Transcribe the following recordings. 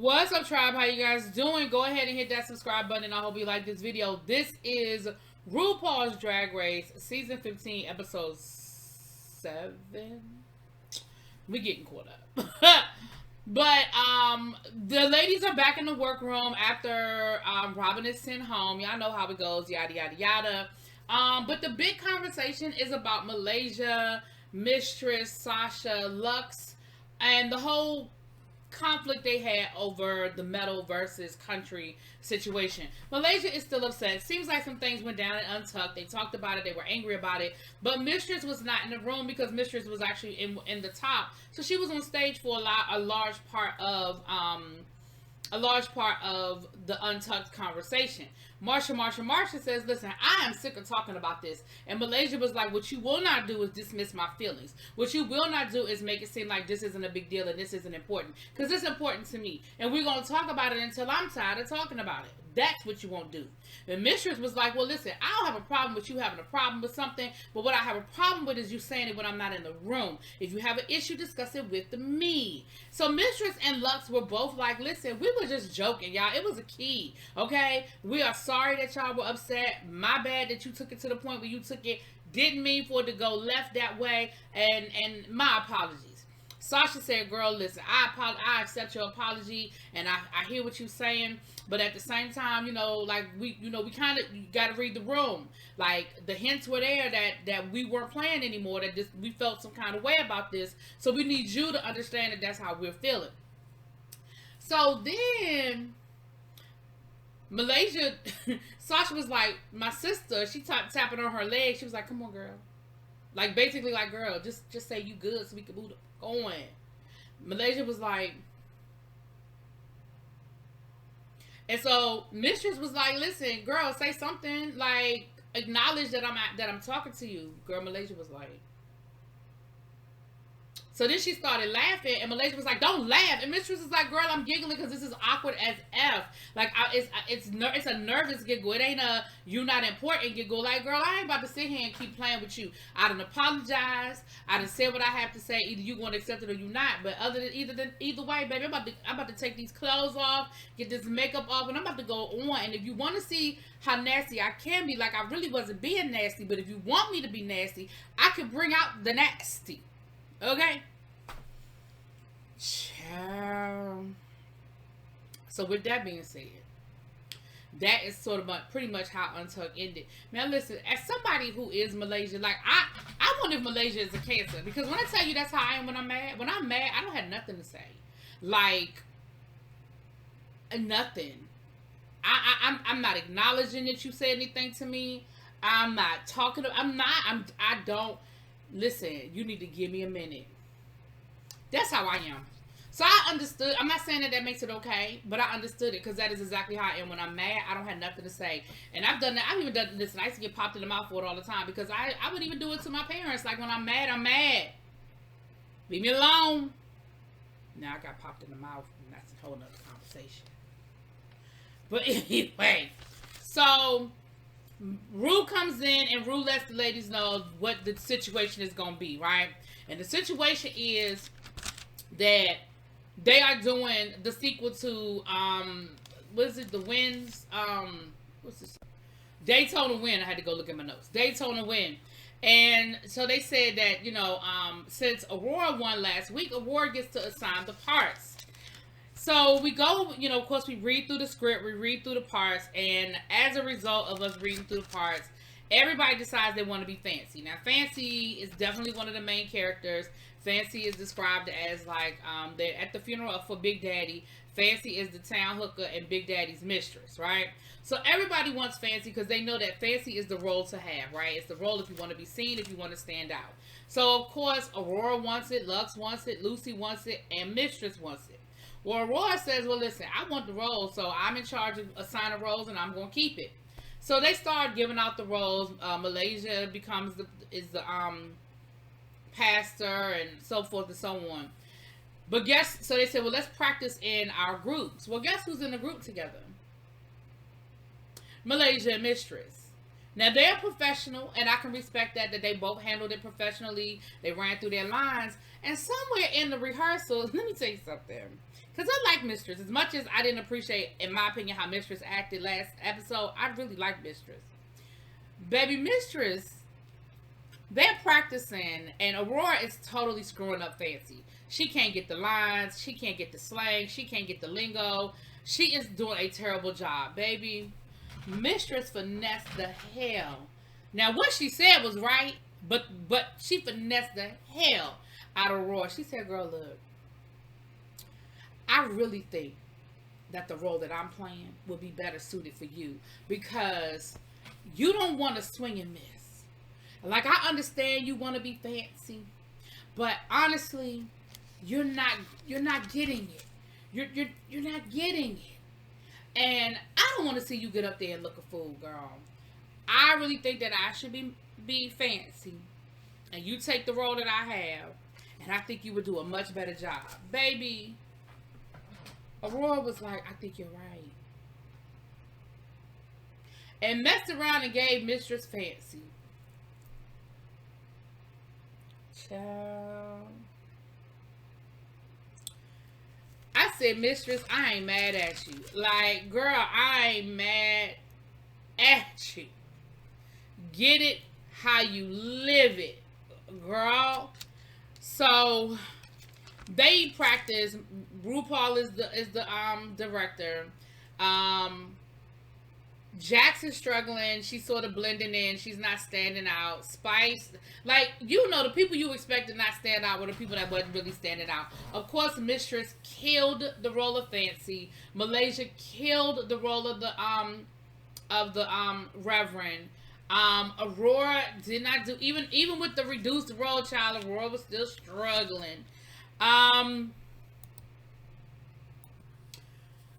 What's up, tribe? How you guys doing? Go ahead and hit that subscribe button. I hope you like this video. This is RuPaul's Drag Race season 15 episode 7. We getting caught up. But the ladies are back in the workroom after Robin is sent home. Y'all know how it goes, yada yada yada. But the big conversation is about Malaysia, Mistress, Sasha, Luxx, and the whole conflict they had over the metal versus country situation. Malaysia is still upset. Seems like some things went down and Untucked. They talked about it. They were angry about it. But Mistress was not in the room because Mistress was actually in the top. So she was on stage for a large part of the Untucked conversation. Marsha says, listen, I am sick of talking about this. And Malaysia was like, what you will not do is dismiss my feelings. What you will not do is make it seem like this isn't a big deal and this isn't important. Because it's important to me. And we're going to talk about it until I'm tired of talking about it. That's what you won't do. The Mistress was like, well, listen, I don't have a problem with you having a problem with something, but what I have a problem with is you saying it when I'm not in the room. If you have an issue, discuss it with me. So Mistress and Luxx were both like, listen, we were just joking, y'all. It was a key, okay? We are sorry that y'all were upset. My bad that you took it to the point where you took it. Didn't mean for it to go left that way, and my apologies. Sasha said, girl, listen, I accept your apology, and I hear what you're saying, but at the same time, like, we kind of got to read the room. Like, the hints were there that we weren't playing anymore, that we felt some kind of way about this, so we need you to understand that that's how we're feeling. So then, Malaysia, Sasha was like, my sister, she tapping on her leg, she was like, come on, girl. Like, basically, like, girl, just say you good so we can move on. Malaysia was like, and so Mistress was like, listen, girl, say something, like, acknowledge that I'm talking to you. Girl, Malaysia was like, so then she started laughing, and Malaysia was like, don't laugh. And Mistress was like, girl, I'm giggling because this is awkward as F. Like, it's a nervous giggle. It ain't a you not important giggle. Like, girl, I ain't about to sit here and keep playing with you. I done apologized. I done said what I have to say. Either you going to accept it or you not. But either way, baby, I'm about to take these clothes off, get this makeup off, and I'm about to go on. And if you want to see how nasty I can be, like, I really wasn't being nasty, but if you want me to be nasty, I can bring out the nasty. Okay? Ciao. So with that being said, that is sort of pretty much how Untucked ended. Now listen, as somebody who is Malaysia, like, I wonder if Malaysia is a Cancer, because when I tell you that's how I am when I'm mad, I don't have nothing to say. Like, nothing. I'm not acknowledging that you said anything to me. I'm not talking to, I don't. Listen, you need to give me a minute. That's how I am. So I understood. I'm not saying that makes it okay, but I understood it because that is exactly how I am when I'm mad. I don't have nothing to say. And I've done that. I've even done this. And I used to get popped in the mouth for it all the time because I would even do it to my parents. Like, when I'm mad, I'm mad. Leave me alone. Now I got popped in the mouth, and that's a whole nother conversation. But anyway, so Ru comes in and Ru lets the ladies know what the situation is going to be, right? And the situation is that they are doing the sequel to, what is it, The Winds? What's this? Daytona Wind. I had to go look at my notes. Daytona Wind. And so they said that, since Aurora won last week, Aurora gets to assign the parts. So we go, of course, we read through the script, we read through the parts, and as a result of us reading through the parts, everybody decides they want to be Fancy. Now, Fancy is definitely one of the main characters. Fancy is described as, like, they're at the funeral for Big Daddy. Fancy is the town hooker and Big Daddy's mistress, right? So everybody wants Fancy because they know that Fancy is the role to have, right? It's the role if you want to be seen, if you want to stand out. So, of course, Aurora wants it, Luxx wants it, Lucy wants it, and Mistress wants it. Well, Aurora says, well, listen, I want the role, so I'm in charge of assigning roles, and I'm going to keep it. So they start giving out the roles. Malaysia becomes the pastor and so forth and so on. But so they said, well, let's practice in our groups. Well, guess who's in the group together? Malaysia and Mistress. Now they're professional, and I can respect that they both handled it professionally. They ran through their lines, and somewhere in the rehearsals, let me tell you something. Because I like Mistress. As much as I didn't appreciate, in my opinion, how Mistress acted last episode, I really like Mistress. Baby Mistress, they're practicing, and Aurora is totally screwing up Fancy. She can't get the lines. She can't get the slang. She can't get the lingo. She is doing a terrible job, baby. Mistress finessed the hell. Now, what she said was right, but she finessed the hell out of Aurora. She said, girl, look, I really think that the role that I'm playing will be better suited for you because you don't want to swing and miss. Like, I understand you want to be fancy, but honestly, you're not getting it. You're not getting it. And I don't want to see you get up there and look a fool, girl. I really think that I should be fancy, and you take the role that I have, and I think you would do a much better job. Baby, Aurora was like, I think you're right. And messed around and gave Mistress Fancy. Child. I said, Mistress, I ain't mad at you. Like, girl, I ain't mad at you. Get it how you live it, girl. So they practice. RuPaul is the director. Jackson's struggling. She's sort of blending in. She's not standing out. Spice, like, you know, the people you expect to not stand out were the people that wasn't really standing out. Of course, Mistress killed the role of Fancy. Malaysia killed the role of the Reverend. Aurora did not do, even with the reduced role, child, Aurora was still struggling.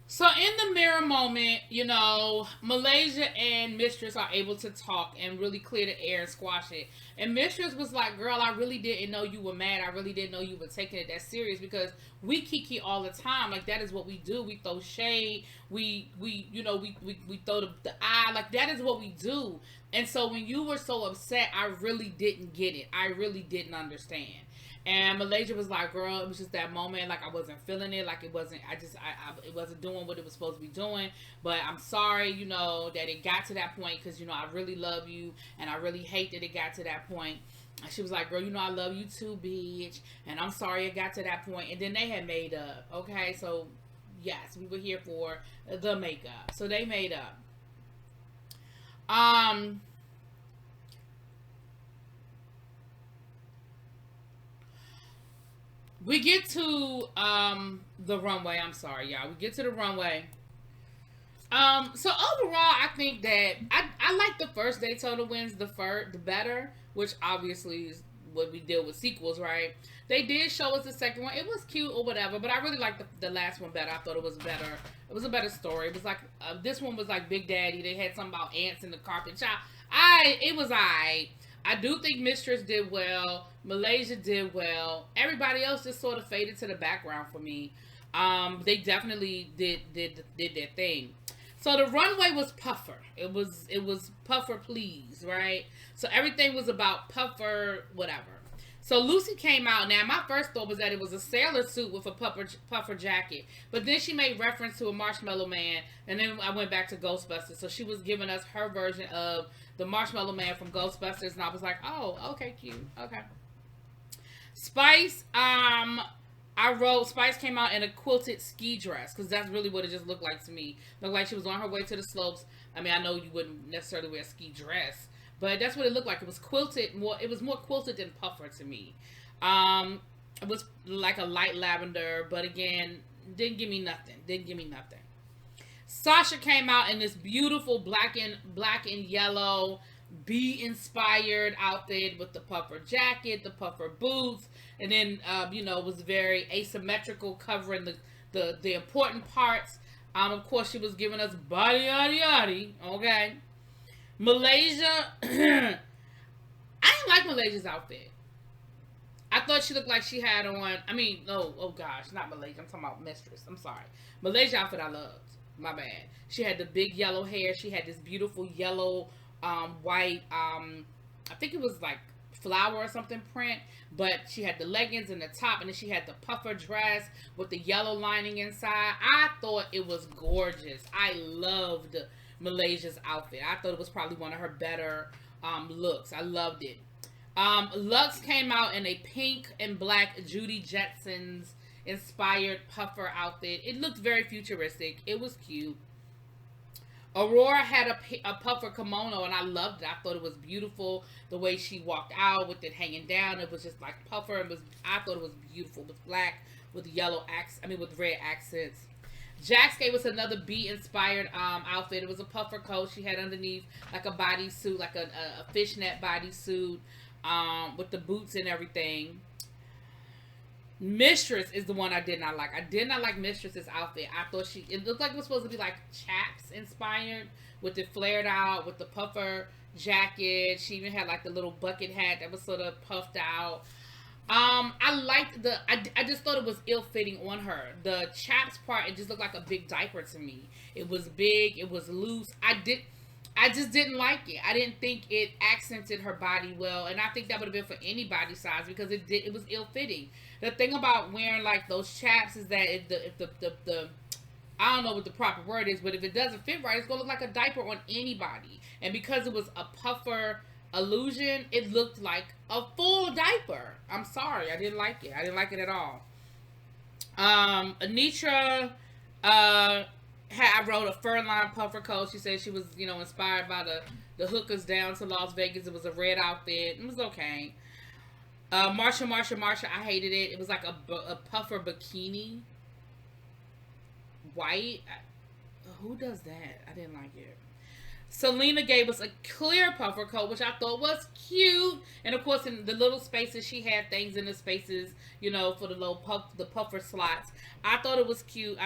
So in the mirror moment, you know, Malaysia and Mistress are able to talk and really clear the air and squash it. And Mistress was like, girl, I really didn't know you were mad. I really didn't know you were taking it that serious because we kiki all the time. Like, that is what we do. We throw shade. We throw the eye. Like, that is what we do. And so when you were so upset, I really didn't get it. I really didn't understand. And Malaysia was like, girl, it was just that moment. Like, I wasn't feeling it. Like, it wasn't, it wasn't doing what it was supposed to be doing. But I'm sorry, you know, that it got to that point because, you know, I really love you. And I really hate that it got to that point. And she was like, girl, you know, I love you too, bitch. And I'm sorry it got to that point. And then they had made up. Okay, so, yes, we were here for the makeup. So they made up. We get to the runway. I'm sorry, y'all. We get to the runway. So overall, I think that I like the first Daytona wins the better, which obviously is what we deal with sequels, right? They did show us the second one. It was cute or whatever, but I really liked the last one better. I thought it was better. It was a better story. It was like this one was like Big Daddy. They had something about ants in the carpet. It was alright. I do think Mistress did well. Malaysia did well. Everybody else just sort of faded to the background for me. They definitely did their thing. So the runway was Puffer. It was Puffer please, right? So everything was about Puffer whatever. So Lucy came out. Now my first thought was that it was a sailor suit with a puffer jacket. But then she made reference to a Marshmallow Man. And then I went back to Ghostbusters. So she was giving us her version of the Marshmallow Man from Ghostbusters. And I was like, oh, okay, cute. Okay. Spice, Spice came out in a quilted ski dress. Because that's really what it just looked like to me. Looked like she was on her way to the slopes. I mean, I know you wouldn't necessarily wear a ski dress. But that's what it looked like. It was quilted. It was more quilted than puffer to me. It was like a light lavender. But again, didn't give me nothing. Sasha came out in this beautiful black and yellow bee-inspired outfit with the puffer jacket, the puffer boots. And then, it was very asymmetrical, covering the important parts. Of course, she was giving us body, yaddy, yaddy. Okay. Malaysia, I didn't like Malaysia's outfit. I thought she looked like she had on, oh gosh, not Malaysia. I'm talking about Mistress. I'm sorry. Malaysia outfit I loved. My bad. She had the big yellow hair. She had this beautiful yellow white, I think it was like flower or something print, but she had the leggings and the top, and then she had the puffer dress with the yellow lining inside. I thought it was gorgeous. I loved Malaysia's outfit. I thought it was probably one of her better looks. I loved it. Lux came out in a pink and black Judy Jetson's inspired puffer outfit. It looked very futuristic. It was cute. Aurora had a puffer kimono, and I loved it. I thought it was beautiful the way she walked out with it hanging down. It was just like puffer. I thought it was beautiful with black, with with red accents. Jax gave us another bee inspired outfit. It was a puffer coat. She had underneath like a bodysuit, like a fishnet bodysuit, with the boots and everything. Mistress is the one I did not like. I did not like Mistress's outfit. I thought it looked like it was supposed to be like chaps inspired, with it flared out, with the puffer jacket. She even had like the little bucket hat that was sort of puffed out. I liked I just thought it was ill fitting on her. The chaps part, it just looked like a big diaper to me. It was big, it was loose. I just didn't like it. I didn't think it accented her body well, and I think that would have been for any body size, because it was ill fitting. The thing about wearing like those chaps is that if the I don't know what the proper word is, but if it doesn't fit right, it's gonna look like a diaper on anybody. And because it was a puffer illusion, it looked like a full diaper. I'm sorry, I didn't like it. I didn't like it at all. Anitra, I wrote a fur-lined puffer coat. She said she was, inspired by the hookers down to Las Vegas. It was a red outfit. It was okay. Marsha, I hated it. It was like a puffer bikini. White. Who does that? I didn't like it. Selena gave us a clear puffer coat, which I thought was cute. And of course, in the little spaces, she had things in the spaces, for the little the puffer slots. I thought it was cute.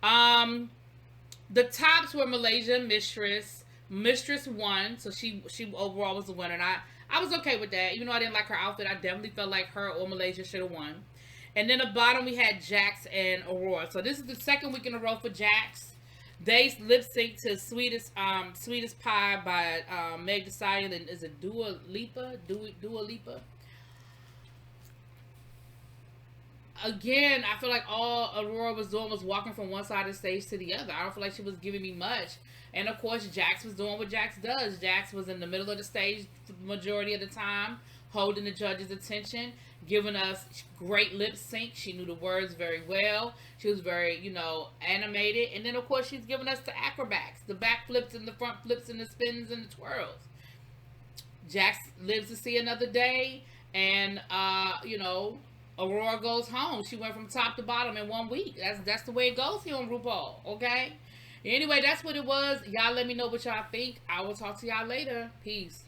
The tops were Malaysia Mistress. Mistress won, so she overall was the winner. And I was okay with that. Even though I didn't like her outfit, I definitely felt like her or Malaysia should have won. And then at the bottom, we had Jax and Aurora. So this is the second week in a row for Jax. They lip sync to Sweetest Pie by Meg Thee Stallion, and is it Dua Lipa? Again, I feel like all Aurora was doing was walking from one side of the stage to the other. I don't feel like she was giving me much. And of course, Jax was doing what Jax does. Jax was in the middle of the stage the majority of the time, holding the judges' attention, giving us great lip sync. She knew the words very well. She was very, animated. And then, of course, she's giving us the acrobats, the back flips and the front flips and the spins and the twirls. Jax lives to see another day. And, Aurora goes home. She went from top to bottom in 1 week. That's the way it goes here on RuPaul, okay? Anyway, that's what it was. Y'all let me know what y'all think. I will talk to y'all later. Peace.